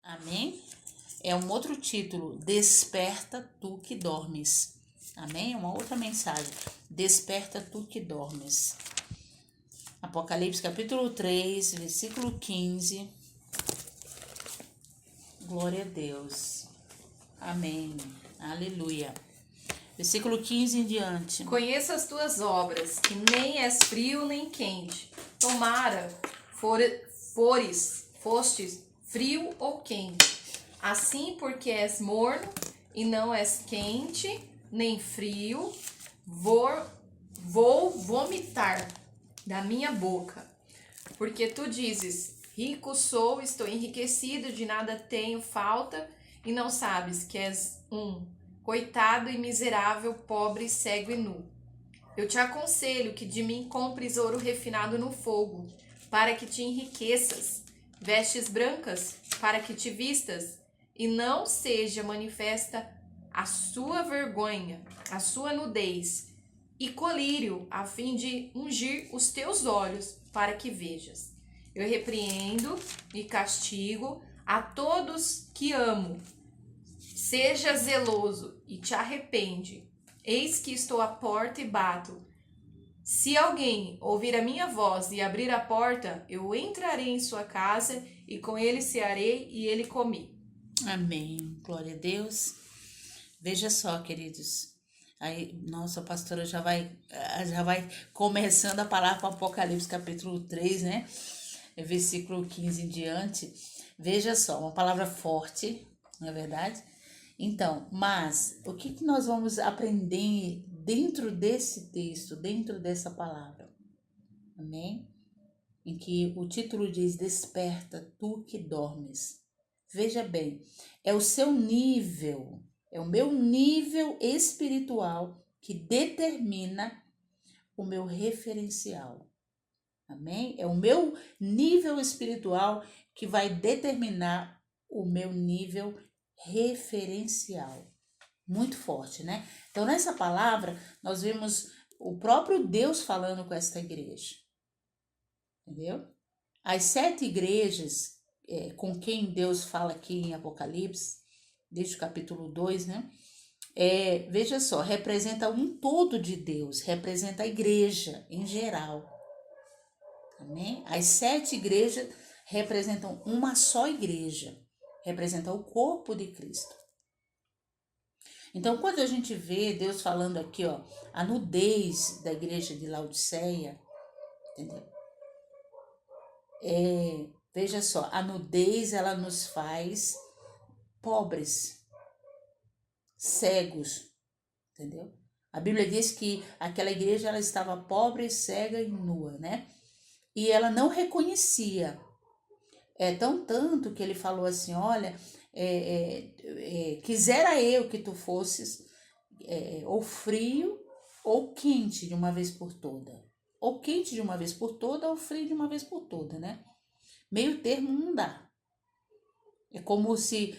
Amém? É um outro título, Desperta tu que dormes. Amém? É uma outra mensagem. Desperta tu que dormes. Apocalipse capítulo 3, versículo 15. Glória a Deus. Amém. Aleluia. Versículo 15 em diante. Conheço as tuas obras, que nem és frio nem quente. Tomara fostes frio ou quente. Assim, porque és morno e não és quente nem frio, vou vomitar da minha boca. Porque tu dizes: rico sou, estou enriquecido, de nada tenho falta, e não sabes que és um coitado e miserável, pobre, cego e nu. Eu te aconselho que de mim compres ouro refinado no fogo, para que te enriqueças, vestes brancas, para que te vistas, e não seja manifesta a sua vergonha, a sua nudez, e colírio, a fim de ungir os teus olhos, para que vejas. Eu repreendo e castigo a todos que amo. Seja zeloso e te arrepende. Eis que estou à porta e bato. Se alguém ouvir a minha voz e abrir a porta, eu entrarei em sua casa e com ele cearei e ele comi. Amém. Glória a Deus. Veja só, queridos. Aí, nossa, a pastora já vai começando a palavra para Apocalipse capítulo 3, né? Versículo 15 em diante. Veja só, uma palavra forte, não é verdade? Então, mas o que nós vamos aprender dentro desse texto, dentro dessa palavra? Amém? Em que o título diz: Desperta, tu que dormes. Veja bem, é o seu nível, é o meu nível espiritual que determina o meu referencial. Amém? É o meu nível espiritual que vai determinar o meu nível referencial. Muito forte, né? Então, nessa palavra, nós vemos o próprio Deus falando com esta igreja. Entendeu? As 7 igrejas com quem Deus fala aqui em Apocalipse, desde o capítulo 2, né? Veja só, representa um todo de Deus, representa a igreja em geral. Amém? As 7 igrejas representam uma só igreja, representam o corpo de Cristo. Então, quando a gente vê Deus falando aqui, ó, a nudez da igreja de Laodiceia, entendeu? Veja só, a nudez ela nos faz pobres, cegos, entendeu? A Bíblia diz que aquela igreja ela estava pobre, cega e nua, né? E ela não reconhecia. Tanto que ele falou assim, olha, quisera eu que tu fosses ou frio ou quente de uma vez por toda. Ou quente de uma vez por toda ou frio de uma vez por toda, né? Meio termo não dá. É como se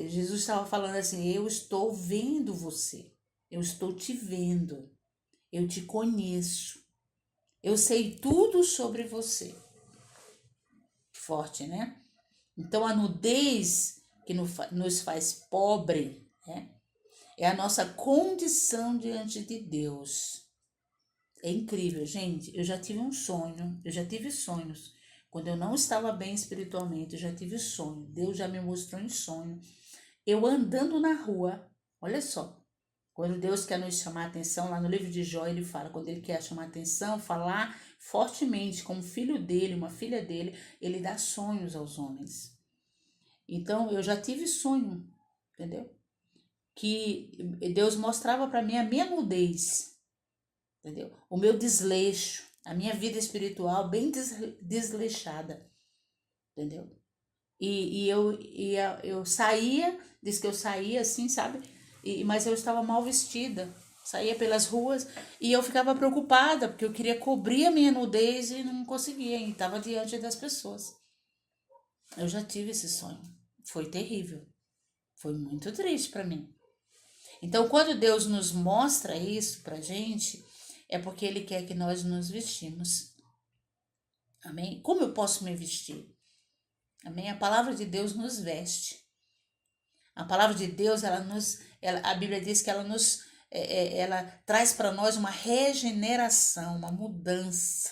Jesus estava falando assim, eu estou vendo você, eu estou te vendo, eu te conheço, eu sei tudo sobre você. Forte, né? Então a nudez que nos faz pobre, né? É a nossa condição diante de Deus. É incrível, gente. Eu já tive um sonho, eu já tive sonhos. Quando eu não estava bem espiritualmente, eu já tive sonho. Deus já me mostrou em sonho. Eu andando na rua, olha só. Quando Deus quer nos chamar a atenção, lá no livro de Jó, ele fala, quando ele quer chamar a atenção, falar fortemente, como filho dele, uma filha dele, ele dá sonhos aos homens. Então, eu já tive sonho, entendeu? Que Deus mostrava para mim a minha nudez, entendeu? O meu desleixo, a minha vida espiritual bem desleixada, entendeu? E eu saía, diz que eu saía assim, sabe? Mas eu estava mal vestida, saía pelas ruas e eu ficava preocupada, porque eu queria cobrir a minha nudez e não conseguia, e estava diante das pessoas. Eu já tive esse sonho, foi terrível, foi muito triste para mim. Então, quando Deus nos mostra isso pra gente, é porque Ele quer que nós nos vestimos. Amém? Como eu posso me vestir? Amém? A palavra de Deus nos veste. A palavra de Deus, a Bíblia diz que ela traz para nós uma regeneração, uma mudança.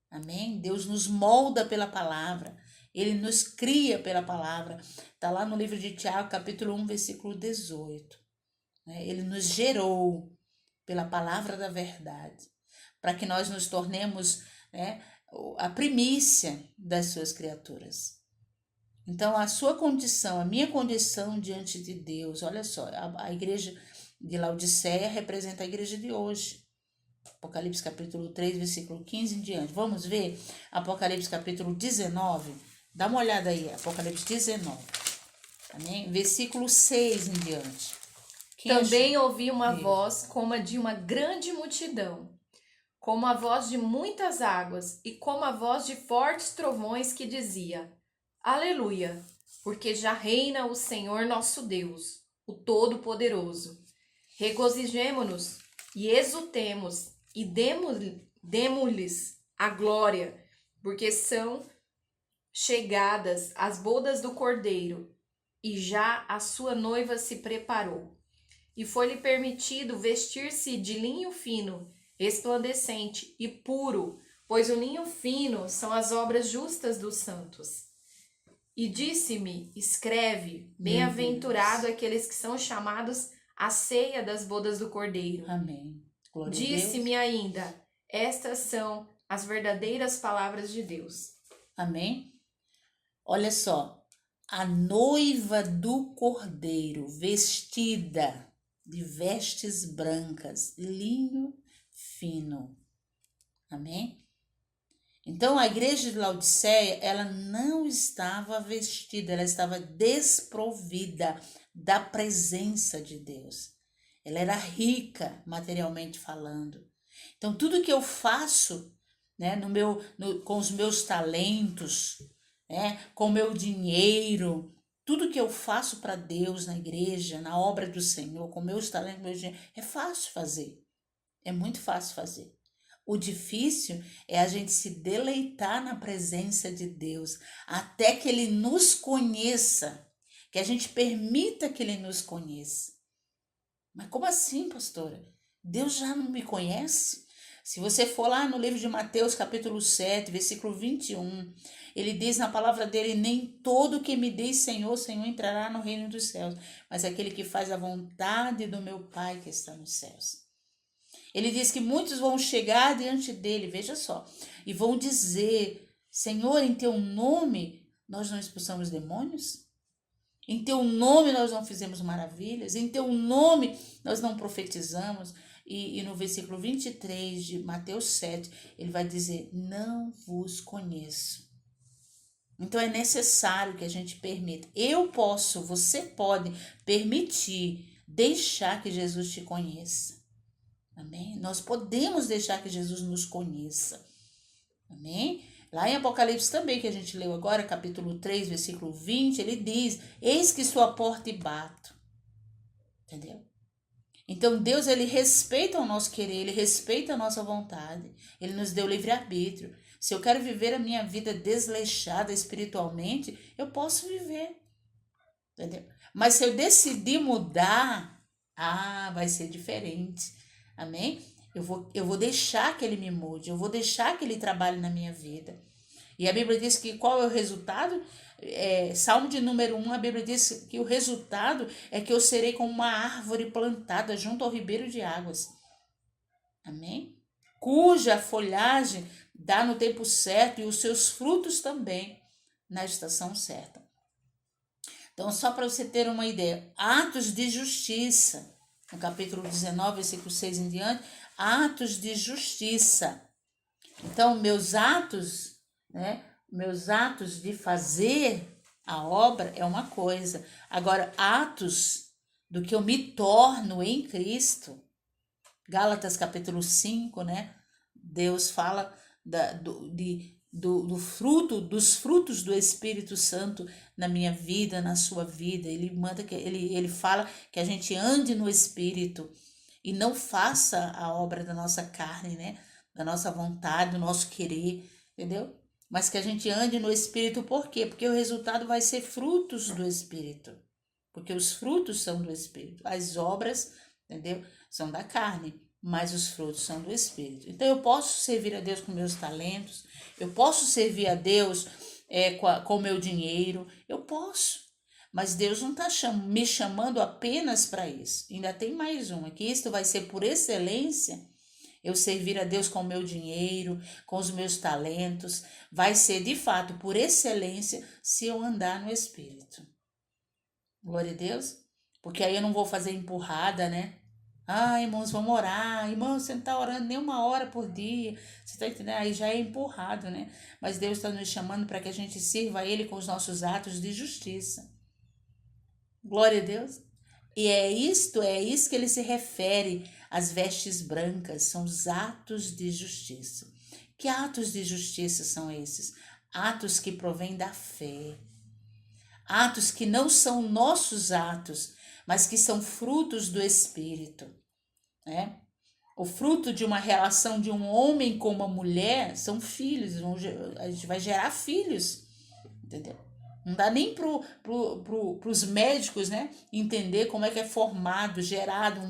Amém? Deus nos molda pela palavra. Ele nos cria pela palavra. Está lá no livro de Tiago, capítulo 1, versículo 18. Ele nos gerou pela palavra da verdade, para que nós nos tornemos, né, a primícia das suas criaturas. Então, a sua condição, a minha condição diante de Deus, olha só, a igreja de Laodiceia representa a igreja de hoje. Apocalipse capítulo 3, versículo 15 em diante. Vamos ver Apocalipse capítulo 19? Dá uma olhada aí, Apocalipse 19. Amém? Versículo 6 em diante. Também ouvi uma voz como a de uma grande multidão, como a voz de muitas águas e como a voz de fortes trovões que dizia: Aleluia, porque já reina o Senhor nosso Deus, o Todo-Poderoso. Regozijemo-nos e exultemos e demo-lhes a glória, porque são chegadas as bodas do Cordeiro, e já a sua noiva se preparou. E foi-lhe permitido vestir-se de linho fino, resplandecente e puro, pois o linho fino são as obras justas dos santos. E disse-me, escreve, bem-aventurado aqueles que são chamados à ceia das bodas do Cordeiro. Amém. Disse-me ainda, estas são as verdadeiras palavras de Deus. Amém. Olha só, a noiva do Cordeiro, vestida de vestes brancas, linho fino. Amém? Então, a igreja de Laodiceia, ela não estava vestida, ela estava desprovida da presença de Deus. Ela era rica, materialmente falando. Então, tudo que eu faço, né, com os meus talentos, né, com o meu dinheiro, tudo que eu faço para Deus na igreja, na obra do Senhor, com meus talentos, meu dinheiro, é fácil fazer. É muito fácil fazer. O difícil é a gente se deleitar na presença de Deus, até que Ele nos conheça, que a gente permita que Ele nos conheça. Mas como assim, pastora? Deus já não me conhece? Se você for lá no livro de Mateus, capítulo 7, versículo 21, ele diz na palavra dele: nem todo que me diz Senhor, Senhor entrará no reino dos céus, mas aquele que faz a vontade do meu Pai que está nos céus. Ele diz que muitos vão chegar diante dele, veja só, e vão dizer: Senhor, em teu nome nós não expulsamos demônios? Em teu nome nós não fizemos maravilhas? Em teu nome nós não profetizamos? E no versículo 23 de Mateus 7, ele vai dizer: não vos conheço. Então é necessário que a gente permita. Eu posso, você pode permitir, deixar que Jesus te conheça. Amém? Nós podemos deixar que Jesus nos conheça. Amém? Lá em Apocalipse também, que a gente leu agora, capítulo 3, versículo 20, ele diz: eis que estou à porta e bato. Entendeu? Então Deus, ele respeita o nosso querer, ele respeita a nossa vontade. Ele nos deu livre-arbítrio. Se eu quero viver a minha vida desleixada espiritualmente, eu posso viver. Entendeu? Mas se eu decidir mudar, vai ser diferente. Amém? Eu vou deixar que ele me mude, eu vou deixar que ele trabalhe na minha vida. E a Bíblia diz que qual é o resultado? Salmo de número 1, a Bíblia diz que o resultado é que eu serei como uma árvore plantada junto ao ribeiro de águas. Amém? Cuja folhagem dá no tempo certo e os seus frutos também na estação certa. Então, só para você ter uma ideia, atos de justiça, no capítulo 19, versículo 6 em diante, atos de justiça. Então, meus atos, né, meus atos de fazer a obra é uma coisa. Agora, atos do que eu me torno em Cristo. Gálatas capítulo 5, né? Deus fala dos frutos do Espírito Santo na minha vida, na sua vida. Ele manda que ele fala que a gente ande no Espírito e não faça a obra da nossa carne, né? Da nossa vontade, do nosso querer, entendeu? mas que a gente ande no Espírito. Por quê? Porque o resultado vai ser frutos do Espírito. Porque os frutos são do Espírito. As obras, entendeu? São da carne, mas os frutos são do Espírito. Então eu posso servir a Deus com meus talentos, eu posso servir a Deus com o meu dinheiro, eu posso. Mas Deus não está me chamando apenas para isso. Ainda tem mais uma, que isto vai ser por excelência. Eu servir a Deus com o meu dinheiro, com os meus talentos, vai ser de fato por excelência se eu andar no Espírito. Glória a Deus. Porque aí eu não vou fazer empurrada, né? Ah, irmãos, vamos orar. Irmãos, você não está orando nem 1 hora por dia. Você está entendendo? Aí já é empurrado, né? Mas Deus está nos chamando para que a gente sirva a Ele com os nossos atos de justiça. Glória a Deus. E é isso que ele se refere às vestes brancas, são os atos de justiça. Que atos de justiça são esses? Atos que provêm da fé. Atos que não são nossos atos, mas que são frutos do Espírito, né? O fruto de uma relação de um homem com uma mulher são filhos, a gente vai gerar filhos, entendeu? Não dá nem pros médicos, né, entender como é que é formado, gerado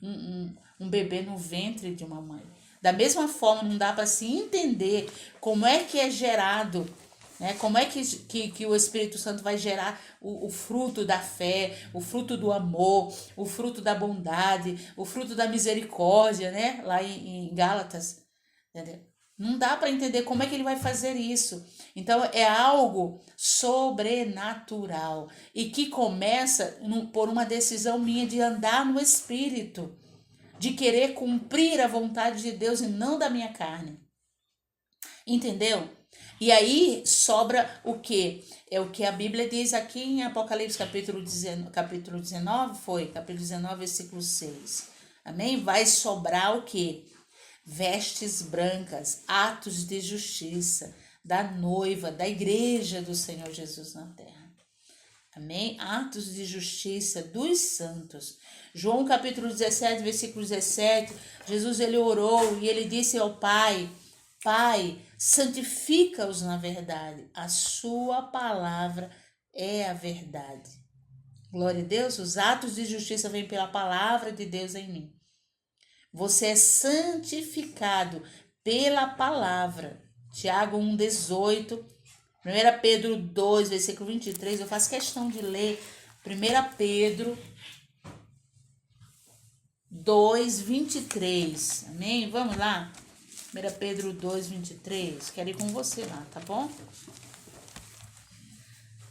um bebê no ventre de uma mãe. Da mesma forma, não dá para se entender como é que é gerado, né, como é que o Espírito Santo vai gerar o fruto da fé, o fruto do amor, o fruto da bondade, o fruto da misericórdia, né, lá em Gálatas, entendeu? Não dá para entender como é que ele vai fazer isso. Então, é algo sobrenatural e que começa por uma decisão minha de andar no Espírito, de querer cumprir a vontade de Deus e não da minha carne. Entendeu? E aí sobra o quê? É o que a Bíblia diz aqui em Apocalipse capítulo 19, capítulo 19, versículo 6. Amém? Vai sobrar o quê? Vestes brancas, atos de justiça da noiva, da igreja do Senhor Jesus na terra. Amém? Atos de justiça dos santos. João capítulo 17, versículo 17, Jesus ele orou e ele disse ao Pai, Pai, santifica-os na verdade, a sua palavra é a verdade. Glória a Deus, os atos de justiça vêm pela palavra de Deus em mim. Você é santificado pela palavra. Tiago 1,18, 1 Pedro 2, versículo 23. Eu faço questão de ler 1 Pedro 2, 23. Amém? Vamos lá? 1 Pedro 2, 23. Quero ir com você lá, tá bom?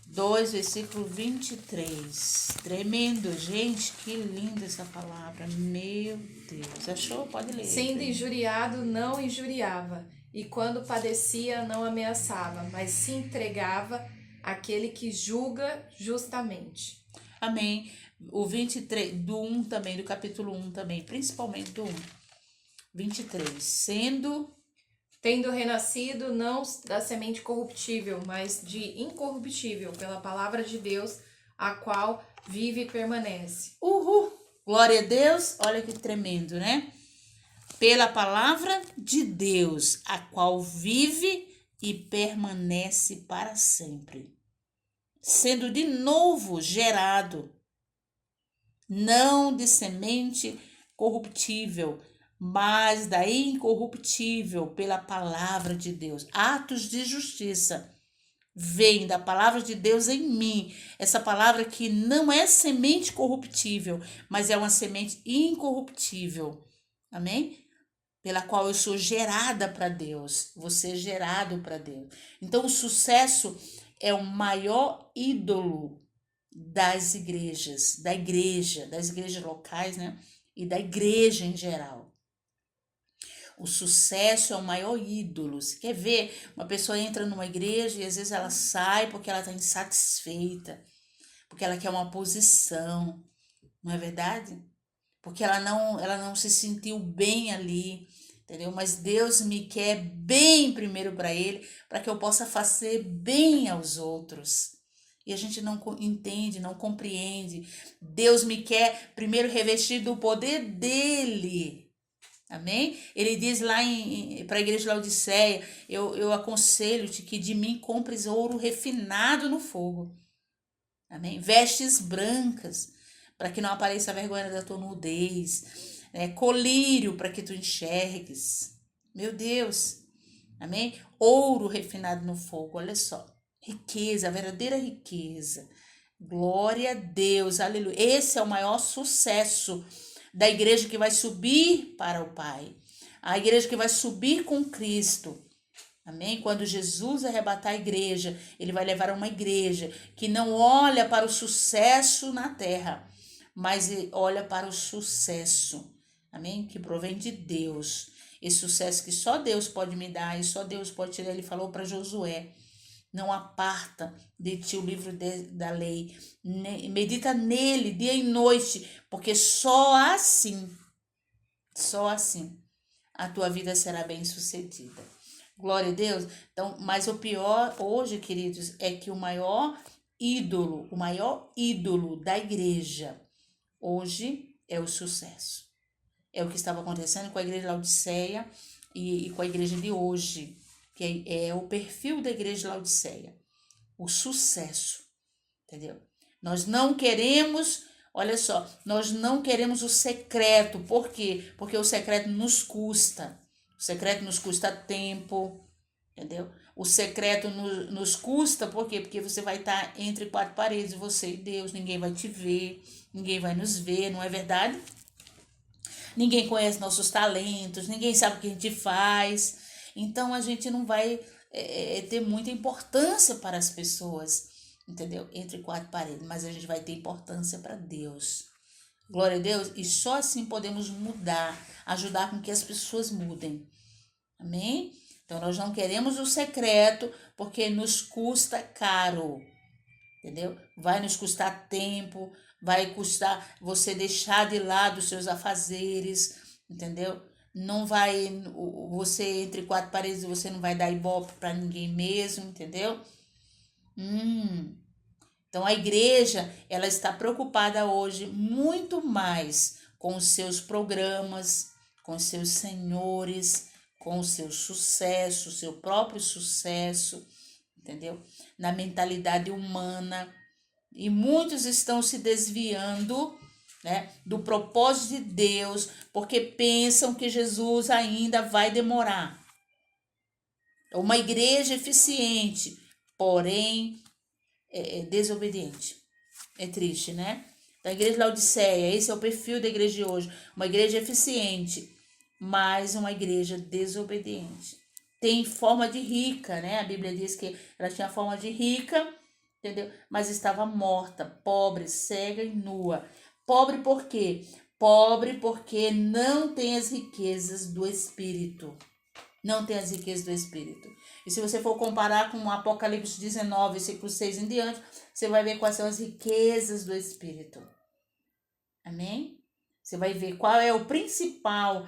2, versículo 23. Tremendo, gente, que linda essa palavra. Meu Deus. Achou? Pode ler. Sendo injuriado, não injuriava, e quando padecia, não ameaçava, mas se entregava àquele que julga justamente. Amém. O 23, do 1 também, do capítulo 1 também, principalmente do 1. 23. Tendo renascido não da semente corruptível, mas de incorruptível, pela palavra de Deus, a qual vive e permanece. Uhul! Glória a Deus! Olha que tremendo, né? Pela palavra de Deus, a qual vive e permanece para sempre. Sendo de novo gerado, não de semente corruptível, mas da incorruptível pela palavra de Deus. Atos de justiça vêm da palavra de Deus em mim. Essa palavra que não é semente corruptível, mas é uma semente incorruptível. Amém? Pela qual eu sou gerada para Deus. Você é gerado para Deus. Então o sucesso é o maior ídolo das igrejas, das igrejas locais, né? E da igreja em geral. O sucesso é o maior ídolo. Você quer ver? Uma pessoa entra numa igreja e às vezes ela sai porque ela está insatisfeita, porque ela quer uma posição, não é verdade? Porque ela não se sentiu bem ali, entendeu? Mas Deus me quer bem primeiro para Ele, para que eu possa fazer bem aos outros. E a gente não entende, não compreende. Deus me quer primeiro revestir do poder dEle. Amém? Ele diz lá para a igreja de Laodiceia, eu aconselho-te que de mim compres ouro refinado no fogo. Amém? Vestes brancas, para que não apareça a vergonha da tua nudez. Colírio, para que tu enxergues. Meu Deus. Amém? Ouro refinado no fogo, olha só. Riqueza, a verdadeira riqueza. Glória a Deus, aleluia. Esse é o maior sucesso da igreja que vai subir para o Pai. A igreja que vai subir com Cristo. Amém? Quando Jesus arrebatar a igreja, ele vai levar uma igreja que não olha para o sucesso na terra, mas olha para o sucesso, amém? Que provém de Deus. Esse sucesso que só Deus pode me dar e só Deus pode tirar. Ele falou para Josué: não aparta de ti o livro da lei, medita nele dia e noite, porque só assim a tua vida será bem sucedida. Glória a Deus. Então, mas o pior hoje, queridos, é que o maior ídolo da igreja hoje é o sucesso. É o que estava acontecendo com a igreja de Laodiceia e com a igreja de hoje, que é o perfil da igreja de Laodiceia. O sucesso, entendeu? Nós não queremos, olha só, nós não queremos o secreto. Por quê? Porque o secreto nos custa. O secreto nos custa tempo, entendeu? O secreto nos custa, por quê? Porque você vai estar entre quatro paredes, você e Deus, ninguém vai te ver, ninguém vai nos ver, não é verdade? Ninguém conhece nossos talentos, ninguém sabe o que a gente faz. Então a gente não vai ter muita importância para as pessoas, entendeu? Entre quatro paredes, mas a gente vai ter importância para Deus. Glória a Deus. E só assim podemos mudar, ajudar com que as pessoas mudem. Amém? Então nós não queremos o secreto porque nos custa caro. Entendeu? Vai nos custar tempo, vai custar você deixar de lado os seus afazeres, entendeu? Não vai, você entre quatro paredes, você não vai dar ibope para ninguém mesmo, entendeu? Então a igreja, ela está preocupada hoje muito mais com os seus programas, com os seus senhores, com o seu sucesso, o seu próprio sucesso, entendeu? Na mentalidade humana. E muitos estão se desviando, né, do propósito de Deus, porque pensam que Jesus ainda vai demorar. Uma igreja eficiente, porém desobediente. É triste, né? Da igreja de Laodiceia, esse é o perfil da igreja de hoje. Uma igreja eficiente, mas uma igreja desobediente. Tem forma de rica, né? A Bíblia diz que ela tinha forma de rica, entendeu? Mas estava morta, pobre, cega e nua. Pobre por quê? Pobre porque não tem as riquezas do Espírito. Não tem as riquezas do Espírito. E se você for comparar com Apocalipse 19, versículo 6 em diante, você vai ver quais são as riquezas do Espírito. Amém? Você vai ver qual é o principal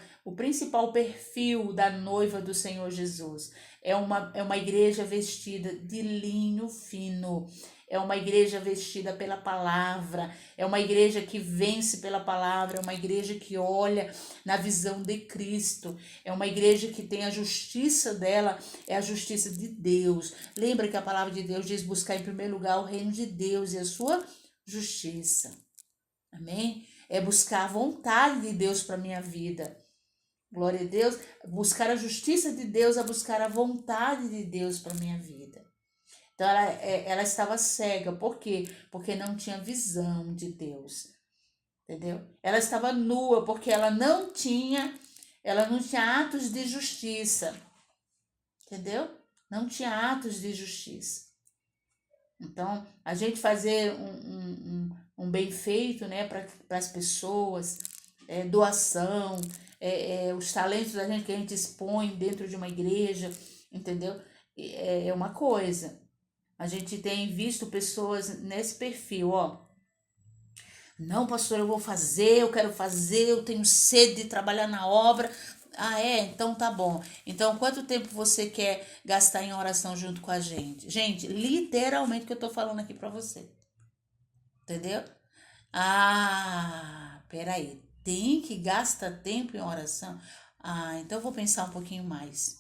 perfil da noiva do Senhor Jesus. É uma igreja vestida de linho fino. É uma igreja vestida pela palavra. É uma igreja que vence pela palavra. É uma igreja que olha na visão de Cristo. É uma igreja que tem a justiça dela, é a justiça de Deus. Lembra que a palavra de Deus diz buscar em primeiro lugar o reino de Deus e a sua justiça. Amém? É buscar a vontade de Deus para a minha vida. Glória a Deus. Buscar a justiça de Deus é buscar a vontade de Deus para a minha vida. Então ela estava cega. Por quê? Porque não tinha visão de Deus. Entendeu? Ela estava nua porque ela não tinha atos de justiça. Entendeu? Não tinha atos de justiça. Então, a gente fazer um bem feito, né, para as pessoas, doação, os talentos da gente que a gente expõe dentro de uma igreja, entendeu? É uma coisa. A gente tem visto pessoas nesse perfil, ó. Não, pastor, eu vou fazer, eu quero fazer, eu tenho sede de trabalhar na obra. Ah, é? Então tá bom. Então, quanto tempo você quer gastar em oração junto com a gente? Gente, literalmente o que eu tô falando aqui pra você. Entendeu? Ah, peraí. Tem que gastar tempo em oração? Ah, então eu vou pensar um pouquinho mais.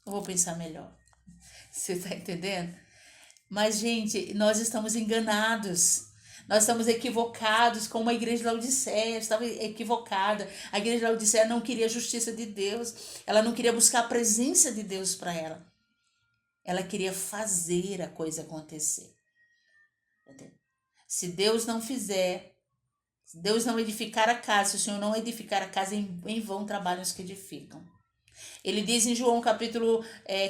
Eu vou pensar melhor. Você tá entendendo? Mas, gente, nós estamos enganados. Nós estamos equivocados, como a igreja de Laodiceia estava equivocada. A igreja de Laodiceia não queria a justiça de Deus. Ela não queria buscar a presença de Deus para ela. Ela queria fazer a coisa acontecer. Entendeu? Se Deus não fizer, se Deus não edificar a casa, se o Senhor não edificar a casa, em vão trabalham os que edificam. Ele diz em João capítulo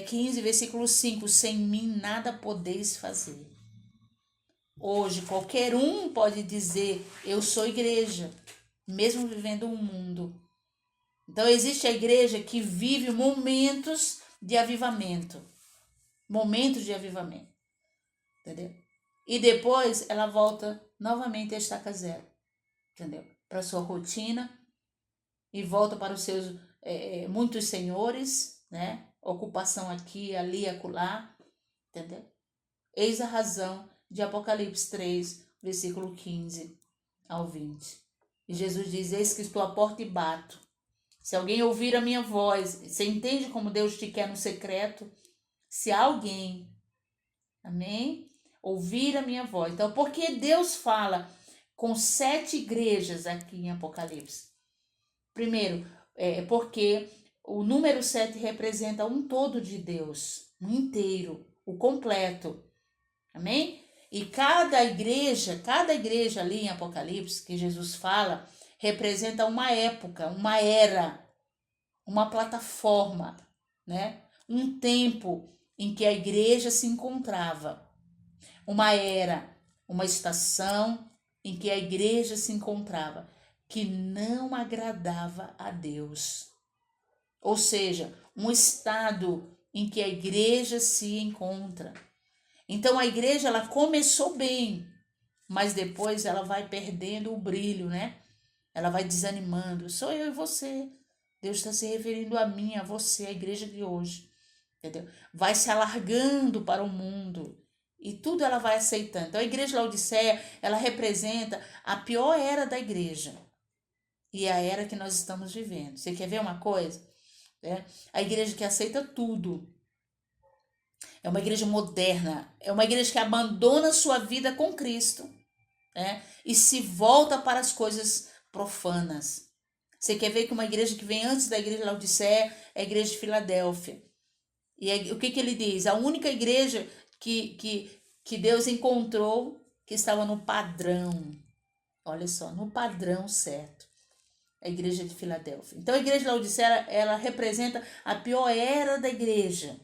15, versículo 5, sem mim nada podeis fazer. Hoje, qualquer um pode dizer, eu sou igreja, mesmo vivendo um mundo. Então, existe a igreja que vive momentos de avivamento. Momentos de avivamento. Entendeu? E depois, ela volta novamente a estaca zero. Entendeu? Para sua rotina e volta para os seus muitos senhores, né? Ocupação aqui, ali, acolá. Entendeu? Eis a razão de Apocalipse 3, versículo 15 ao 20. E Jesus diz, eis que estou à porta e bato. Se alguém ouvir a minha voz, você entende como Deus te quer no secreto? Se alguém, amém, ouvir a minha voz. Então, por que Deus fala com 7 igrejas aqui em Apocalipse? Primeiro, porque o número 7 representa um todo de Deus, um inteiro, o completo. Amém? E cada igreja ali em Apocalipse, que Jesus fala, representa uma época, uma era, uma plataforma, né? Um tempo em que a igreja se encontrava. Uma era, uma estação em que a igreja se encontrava, que não agradava a Deus. Ou seja, um estado em que a igreja se encontra. Então a igreja ela começou bem, mas depois ela vai perdendo o brilho, né? Ela vai desanimando. Sou eu e você. Deus está se referindo a mim, a você, a igreja de hoje. Entendeu? Vai se alargando para o mundo. E tudo ela vai aceitando. Então a igreja de Laodiceia, ela representa a pior era da igreja. E é a era que nós estamos vivendo. Você quer ver uma coisa? A igreja que aceita tudo. É uma igreja moderna. É uma igreja que abandona sua vida com Cristo. E se volta para as coisas profanas. Você quer ver que uma igreja que vem antes da igreja de Laodiceia é a igreja de Filadélfia. E o que ele diz? A única igreja que Deus encontrou que estava no padrão. Olha só, no padrão certo. A igreja de Filadélfia. Então a igreja de Laodiceia, ela representa a pior era da igreja,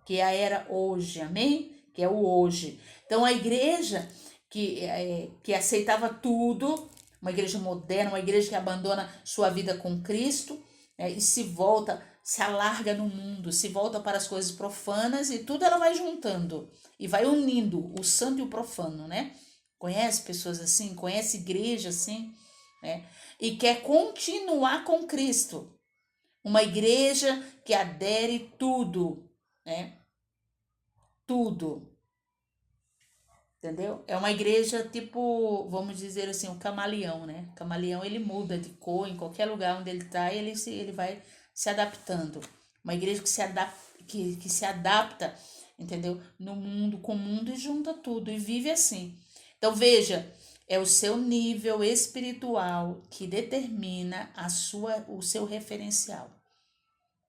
que é a era hoje, amém? Que é o hoje. Então a igreja que aceitava tudo, uma igreja moderna, uma igreja que abandona sua vida com Cristo, e se volta, se alarga no mundo, se volta para as coisas profanas e tudo ela vai juntando e vai unindo o santo e o profano, né? Conhece pessoas assim? Conhece igreja assim? Né? E quer continuar com Cristo. Uma igreja que adere tudo, né? Tudo. Entendeu? É uma igreja tipo, vamos dizer assim, um camaleão, né? O camaleão ele muda de cor em qualquer lugar onde ele está, ele vai se adaptando. Uma igreja que se adapta, entendeu? No mundo, com o mundo e junta tudo e vive assim. Então veja, é o seu nível espiritual que determina o seu referencial.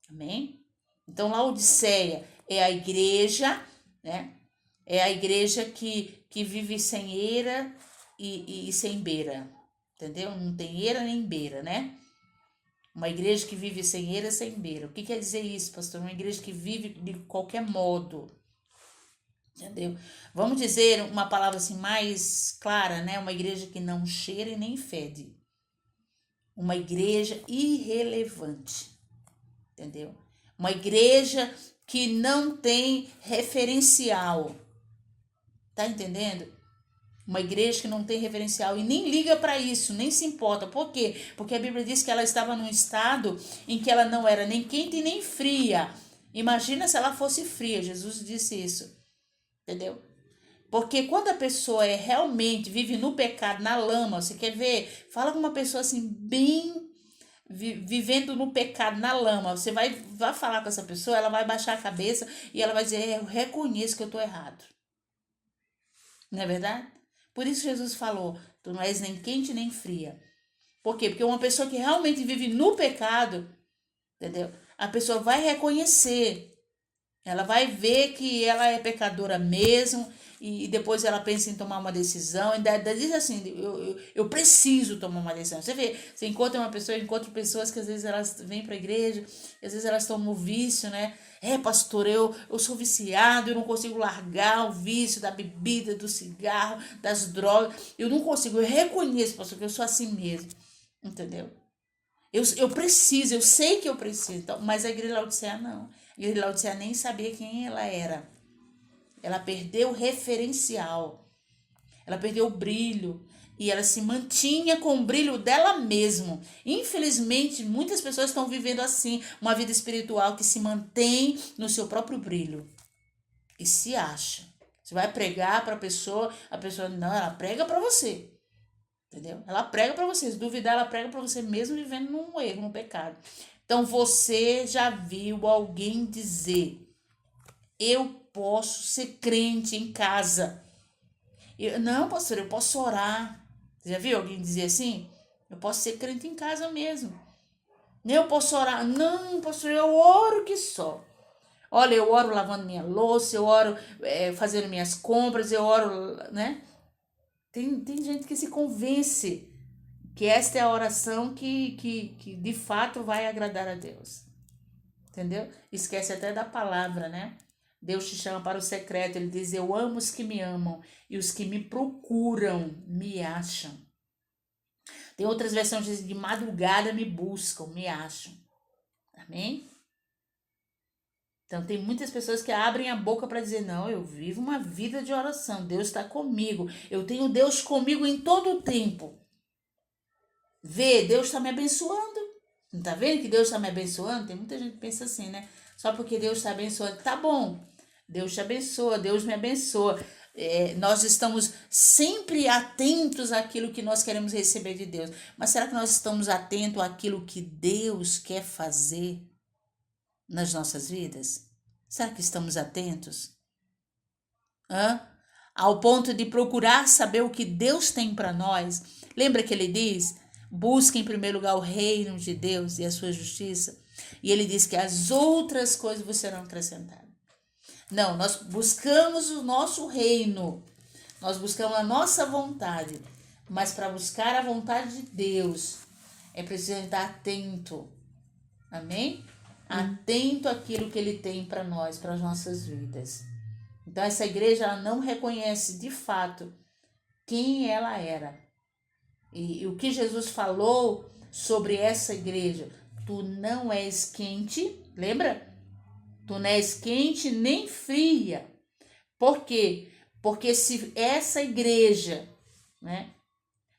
Amém? Então Laodiceia é a igreja, né? É a igreja que vive sem eira e sem beira, entendeu? Não tem eira nem beira, né? Uma igreja que vive sem eira, sem beira. O que quer dizer isso, pastor? Uma igreja que vive de qualquer modo, entendeu? Vamos dizer uma palavra assim mais clara, né? Uma igreja que não cheira e nem fede. Uma igreja irrelevante, entendeu? Uma igreja que não tem referencial. Tá entendendo? Uma igreja que não tem referencial e nem liga para isso, nem se importa. Por quê? Porque a Bíblia diz que ela estava num estado em que ela não era nem quente nem fria. Imagina se ela fosse fria. Jesus disse isso. Entendeu? Porque quando a pessoa realmente vive no pecado, na lama, você quer ver? Fala com uma pessoa assim, bem vivendo no pecado, na lama, você vai falar com essa pessoa, ela vai baixar a cabeça e ela vai dizer, eu reconheço que eu estou errado. Não é verdade? Por isso Jesus falou, tu não és nem quente nem fria. Por quê? Porque uma pessoa que realmente vive no pecado, entendeu? A pessoa vai reconhecer, ela vai ver que ela é pecadora mesmo, e depois ela pensa em tomar uma decisão, ainda diz assim, eu preciso tomar uma decisão. Você vê, você encontra uma pessoa, encontra pessoas que às vezes elas vêm para a igreja, às vezes elas tomam o vício, né? Pastor, eu sou viciado, eu não consigo largar o vício da bebida, do cigarro, das drogas, eu não consigo, eu reconheço, pastor, que eu sou assim mesmo, entendeu? Eu preciso, eu sei que eu preciso, então, mas a igreja de Laodiceia não. A igreja de Laodiceia nem sabia quem ela era. Ela perdeu o referencial, ela perdeu o brilho e ela se mantinha com o brilho dela mesma. Infelizmente, muitas pessoas estão vivendo assim, uma vida espiritual que se mantém no seu próprio brilho e se acha. Você vai pregar para a pessoa não, ela prega para você. Entendeu? Ela prega para você, se duvidar, ela prega para você mesmo vivendo num erro, num pecado. Então, você já viu alguém dizer, eu posso ser crente em casa. Não, pastor, eu posso orar. Você já viu alguém dizer assim? Eu posso ser crente em casa mesmo. Eu posso orar. Não, pastor, eu oro que só. Olha, eu oro lavando minha louça, eu oro fazendo minhas compras, eu oro, né? Tem gente que se convence que esta é a oração que de fato vai agradar a Deus. Entendeu? Esquece até da palavra, né? Deus te chama para o secreto, ele diz, eu amo os que me amam e os que me procuram me acham. Tem outras versões que dizem, de madrugada me buscam, me acham. Amém? Então tem muitas pessoas que abrem a boca para dizer, não, eu vivo uma vida de oração, Deus está comigo, eu tenho Deus comigo em todo o tempo. Vê, Deus está me abençoando. Não está vendo que Deus está me abençoando? Tem muita gente que pensa assim, né? Só porque Deus está abençoando, tá bom. Deus te abençoa, Deus me abençoa. Nós estamos sempre atentos àquilo que nós queremos receber de Deus. Mas será que nós estamos atentos àquilo que Deus quer fazer nas nossas vidas? Será que estamos atentos? Ao ponto de procurar saber o que Deus tem para nós. Lembra que ele diz, busque em primeiro lugar o reino de Deus e a sua justiça. E ele diz que as outras coisas vos serão acrescentadas. Não, nós buscamos o nosso reino, nós buscamos a nossa vontade, mas para buscar a vontade de Deus é preciso estar atento, amém? Atento àquilo que ele tem para nós, para as nossas vidas. Então essa igreja ela não reconhece de fato quem ela era. E o que Jesus falou sobre essa igreja, tu não és quente, lembra? Tu não és quente nem fria. Por quê? Porque se essa igreja, né?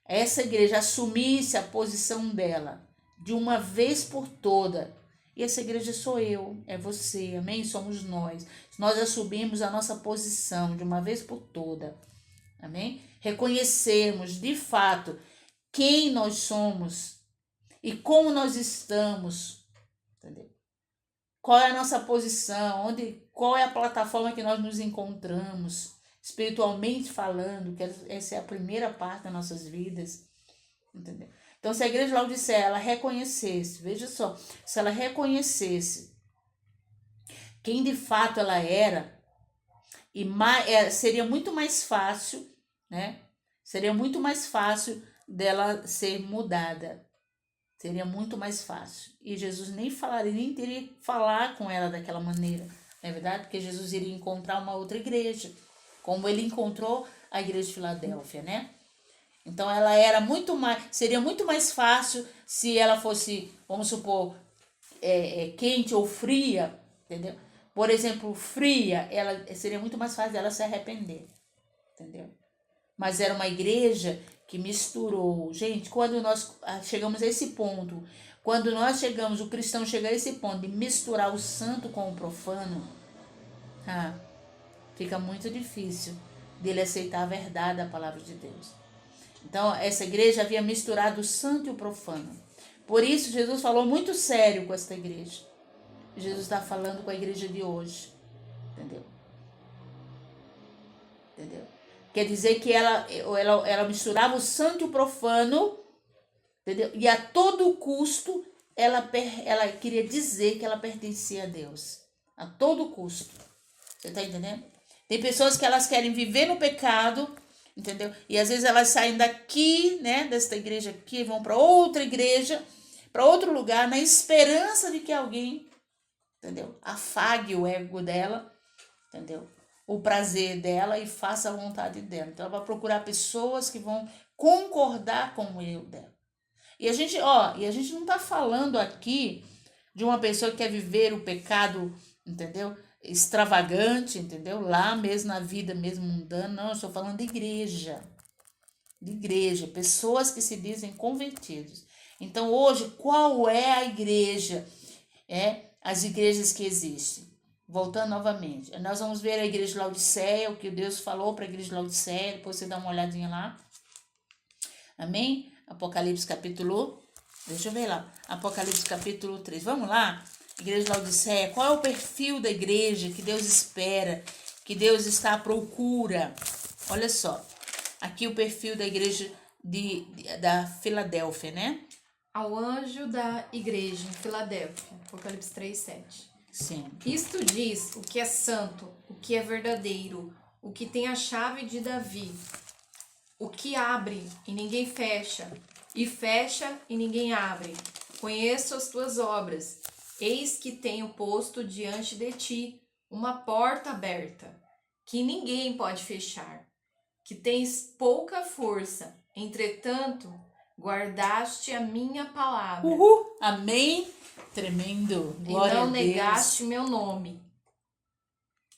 Essa igreja assumisse a posição dela de uma vez por toda, e essa igreja sou eu, é você, amém? Somos nós. Nós assumimos a nossa posição de uma vez por toda, amém? Reconhecermos de fato quem nós somos e como nós estamos, entendeu? Qual é a nossa posição, qual é a plataforma que nós nos encontramos, espiritualmente falando, que essa é a primeira parte das nossas vidas, entendeu? Então, se a igreja de Laodiceia, ela reconhecesse, veja só, se ela reconhecesse quem de fato ela era, seria muito mais fácil, né? Seria muito mais fácil dela ser mudada. Seria muito mais fácil. E Jesus nem falaria, nem teria que falar com ela daquela maneira. Não é verdade? Porque Jesus iria encontrar uma outra igreja, como ele encontrou a igreja de Filadélfia, né? Então ela era seria muito mais fácil se ela fosse, vamos supor, quente ou fria, entendeu? Por exemplo, fria, seria muito mais fácil dela se arrepender, entendeu? Mas era uma igreja que misturou. Gente, quando nós chegamos a esse ponto, o cristão chega a esse ponto de misturar o santo com o profano, fica muito difícil dele aceitar a verdade da palavra de Deus. Então, essa igreja havia misturado o santo e o profano. Por isso, Jesus falou muito sério com esta igreja. Jesus está falando com a igreja de hoje. Entendeu? Entendeu? Quer dizer que ela misturava o santo e o profano, entendeu? E a todo custo ela queria dizer que ela pertencia a Deus. A todo custo. Você está entendendo? Tem pessoas que elas querem viver no pecado, entendeu? E às vezes elas saem daqui, né, desta igreja aqui, vão para outra igreja, para outro lugar, na esperança de que alguém, entendeu? Afague o ego dela, entendeu? O prazer dela e faça a vontade dela. Então, ela vai procurar pessoas que vão concordar com o eu dela. E a gente não tá falando aqui de uma pessoa que quer viver o pecado, entendeu? Extravagante, entendeu? Lá mesmo na vida mesmo mundana. Não, eu estou falando de igreja. De igreja. Pessoas que se dizem convertidos. Então, hoje, qual é a igreja? As igrejas que existem. Voltando novamente, nós vamos ver a igreja de Laodiceia, o que Deus falou para a igreja de Laodiceia, depois você dá uma olhadinha lá. Amém? Apocalipse capítulo, deixa eu ver lá, Apocalipse capítulo 3, vamos lá? Igreja de Laodiceia, qual é o perfil da igreja que Deus espera, que Deus está à procura? Olha só, aqui o perfil da igreja da Filadélfia, né? Ao anjo da igreja em Filadélfia, Apocalipse 3:7. Sim. Isto diz o que é santo, o que é verdadeiro, o que tem a chave de Davi, o que abre e ninguém fecha, e fecha e ninguém abre. Conheço as tuas obras, eis que tenho posto diante de ti uma porta aberta, que ninguém pode fechar, que tens pouca força, entretanto, guardaste a minha palavra. Amém. Tremendo. Glória a Deus. E não negaste meu nome.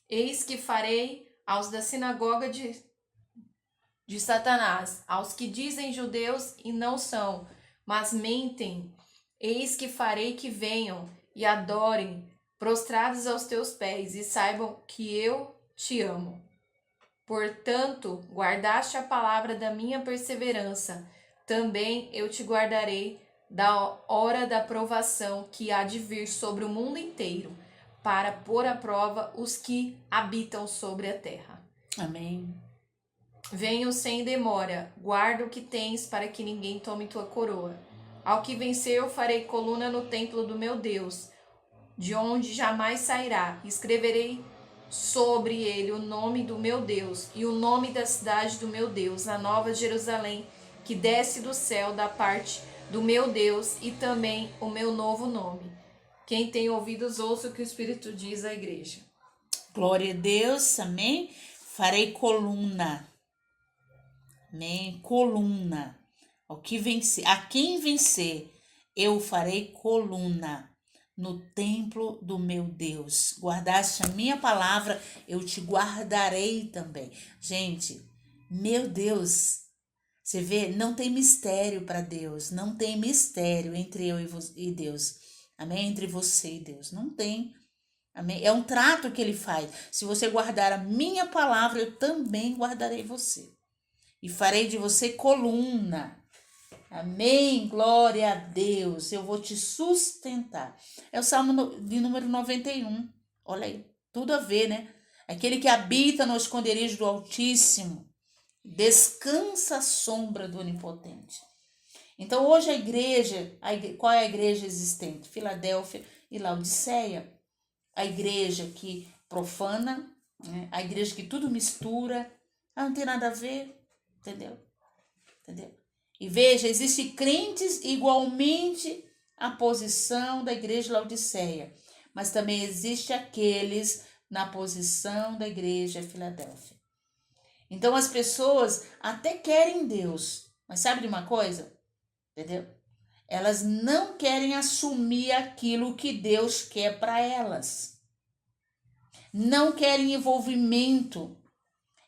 Eis que farei aos da sinagoga de Satanás, aos que dizem judeus e não são, mas mentem. Eis que farei que venham e adorem, prostrados aos teus pés, e saibam que eu te amo. Portanto, guardaste a palavra da minha perseverança, também eu te guardarei da hora da provação que há de vir sobre o mundo inteiro, para pôr à prova os que habitam sobre a terra. Amém. Venho sem demora, guarda o que tens para que ninguém tome tua coroa. Ao que vencer eu farei coluna no templo do meu Deus, de onde jamais sairá. Escreverei sobre ele o nome do meu Deus e o nome da cidade do meu Deus, a nova Jerusalém, que desce do céu da parte do meu Deus, e também o meu novo nome. Quem tem ouvidos, ouça o que o Espírito diz à igreja. Glória a Deus, amém? Farei coluna. Amém? Coluna. A quem vencer, eu farei coluna no templo do meu Deus. Guardaste a minha palavra, eu te guardarei também. Gente, meu Deus, você vê, não tem mistério para Deus, não tem mistério entre eu e Deus, amém? Entre você e Deus, não tem, amém? É um trato que ele faz. Se você guardar a minha palavra, eu também guardarei você e farei de você coluna, amém? Glória a Deus, eu vou te sustentar. É o Salmo de número 91, olha aí, tudo a ver, né? Aquele que habita no esconderijo do Altíssimo, descansa a sombra do Onipotente. Então hoje a igreja, qual é a igreja existente? Filadélfia e Laodiceia. A igreja que profana, né? A igreja que tudo mistura, não tem nada a ver, entendeu? E veja, existem crentes igualmente à posição da igreja de Laodiceia, mas também existe aqueles na posição da igreja Filadélfia. Então as pessoas até querem Deus, mas sabe de uma coisa? Entendeu? Elas não querem assumir aquilo que Deus quer para elas. Não querem envolvimento.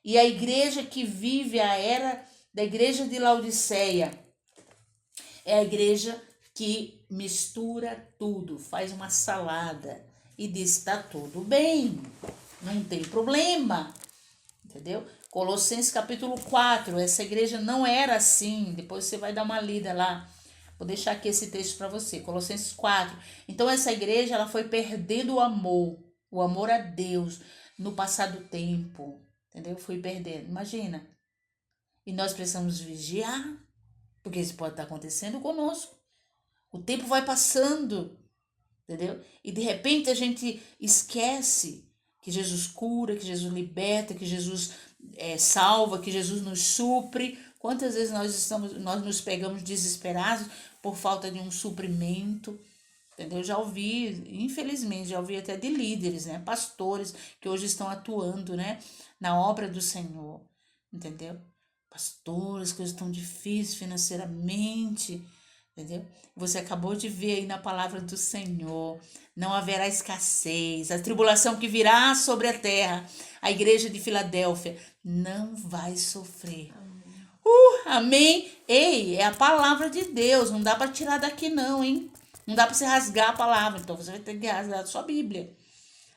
E a igreja que vive a era da igreja de Laodiceia é a igreja que mistura tudo, faz uma salada e diz: está tudo bem, não tem problema. Entendeu? Colossenses capítulo 4, essa igreja não era assim, depois você vai dar uma lida lá. Vou deixar aqui esse texto para você, Colossenses 4. Então essa igreja, ela foi perdendo o amor a Deus no passar do tempo, entendeu? Foi perdendo, imagina. E nós precisamos vigiar, porque isso pode estar acontecendo conosco. O tempo vai passando, entendeu? E de repente a gente esquece que Jesus cura, que Jesus liberta, que Jesus salva, que Jesus nos supre. Quantas vezes nós nos pegamos desesperados por falta de um suprimento, entendeu? Já ouvi, infelizmente, já ouvi até de líderes, né? Pastores que hoje estão atuando, né? Na obra do Senhor, entendeu? Pastores que estão difíceis financeiramente, entendeu? Você acabou de ver aí na palavra do Senhor, não haverá escassez, a tribulação que virá sobre a terra, a igreja de Filadélfia não vai sofrer. Amém? Ei, é a palavra de Deus, não dá para tirar daqui não, hein? Não dá para você rasgar a palavra, então você vai ter que rasgar a sua Bíblia,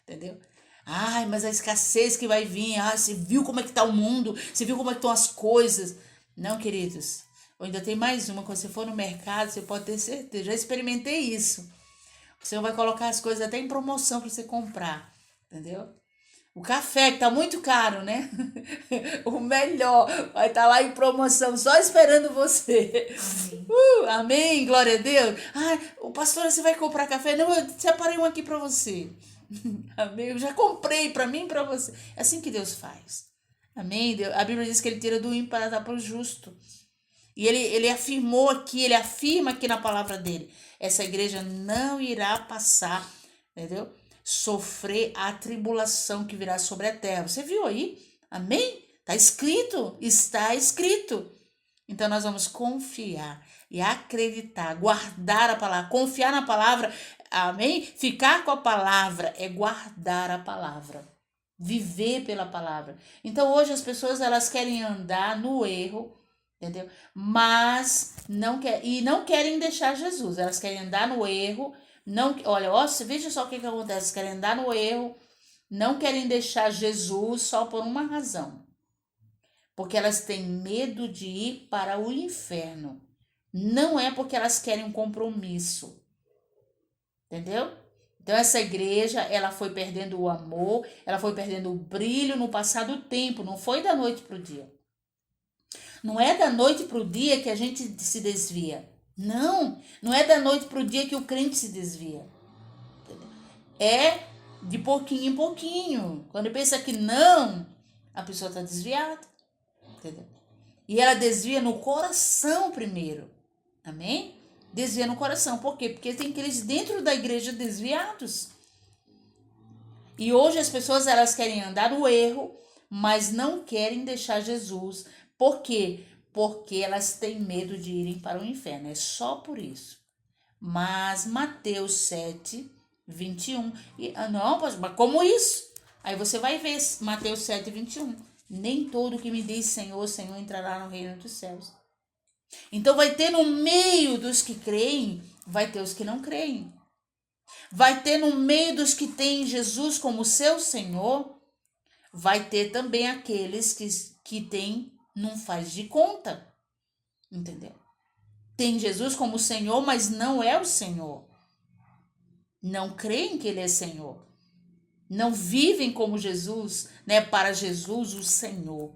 entendeu? Ai, mas a escassez que vai vir, você viu como é que tá o mundo, você viu como é que estão as coisas. Não, queridos, eu ainda tem mais uma, quando você for no mercado, você pode ter certeza, já experimentei isso. O Senhor vai colocar as coisas até em promoção para você comprar, entendeu? O café, que tá muito caro, né? O melhor vai estar lá em promoção, só esperando você. Amém, glória a Deus. O pastor, você vai comprar café? Não, eu separei um aqui para você. Amém, eu já comprei para mim e para você. É assim que Deus faz. Amém, a Bíblia diz que ele tira do ímpio para dar para o justo. E ele afirma aqui na palavra dele, essa igreja não irá passar, entendeu? Sofrer a tribulação que virá sobre a terra. Você viu aí? Amém? Está escrito. Então nós vamos confiar e acreditar, guardar a palavra, confiar na palavra, amém? Ficar com a palavra é guardar a palavra, viver pela palavra. Então hoje as pessoas, elas querem andar no erro, entendeu? Mas não querem deixar Jesus, elas querem andar no erro. Não, olha, veja só o que acontece. Querem andar no erro, não querem deixar Jesus só por uma razão. Porque elas têm medo de ir para o inferno. Não é porque elas querem um compromisso. Entendeu? Então essa igreja, ela foi perdendo o amor, ela foi perdendo o brilho no passar do tempo. Não foi da noite para o dia. Não é da noite para o dia que a gente se desvia. Não é da noite para o dia que o crente se desvia. É de pouquinho em pouquinho. Quando pensa que não, a pessoa está desviada. Entendeu? E ela desvia no coração primeiro. Amém? Desvia no coração. Por quê? Porque tem aqueles dentro da igreja desviados. E hoje as pessoas, elas querem andar no erro, mas não querem deixar Jesus. Por quê? Porque elas têm medo de irem para o inferno. É só por isso. Mas Mateus 7, 21. Não, mas como isso? Aí você vai ver Mateus 7, 21. Nem todo que me diz Senhor, Senhor entrará no reino dos céus. Então vai ter no meio dos que creem, vai ter os que não creem. Vai ter no meio dos que têm Jesus como seu Senhor, vai ter também aqueles que têm, não faz de conta. Entendeu? Tem Jesus como Senhor, mas não é o Senhor. Não creem que ele é Senhor. Não vivem como Jesus, né? Para Jesus, o Senhor.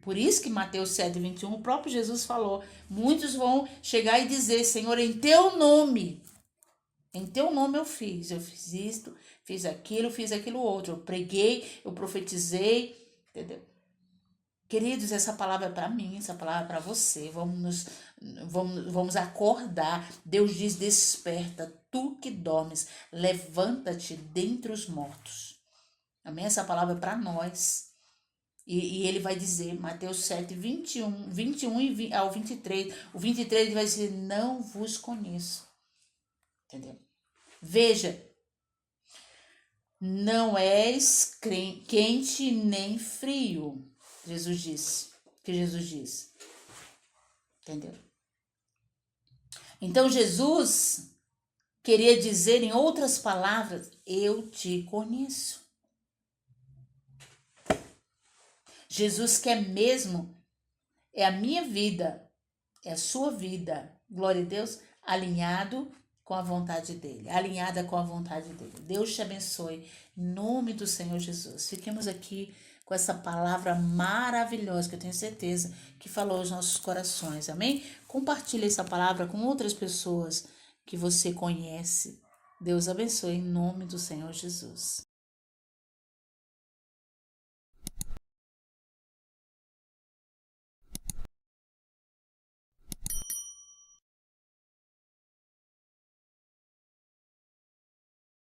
Por isso que Mateus 7, 21, o próprio Jesus falou, muitos vão chegar e dizer, Senhor, em teu nome eu fiz isto, fiz aquilo outro, eu preguei, eu profetizei, entendeu? Queridos, essa palavra é para mim, essa palavra é para você, vamos acordar. Deus diz, desperta, tu que dormes, levanta-te dentre os mortos. Amém? Essa palavra é para nós. E ele vai dizer, Mateus 7, 21 ao 23. O 23 ele vai dizer, não vos conheço. Entendeu? Veja, não és quente nem frio. Jesus disse. Entendeu? Então Jesus queria dizer, em outras palavras, eu te conheço. Jesus quer mesmo, é a minha vida, é a sua vida, glória a Deus, alinhado com a vontade dele, alinhada com a vontade dele. Deus te abençoe, em nome do Senhor Jesus. Fiquemos aqui com essa palavra maravilhosa, que eu tenho certeza que falou aos nossos corações, amém? Compartilhe essa palavra com outras pessoas que você conhece. Deus abençoe, em nome do Senhor Jesus.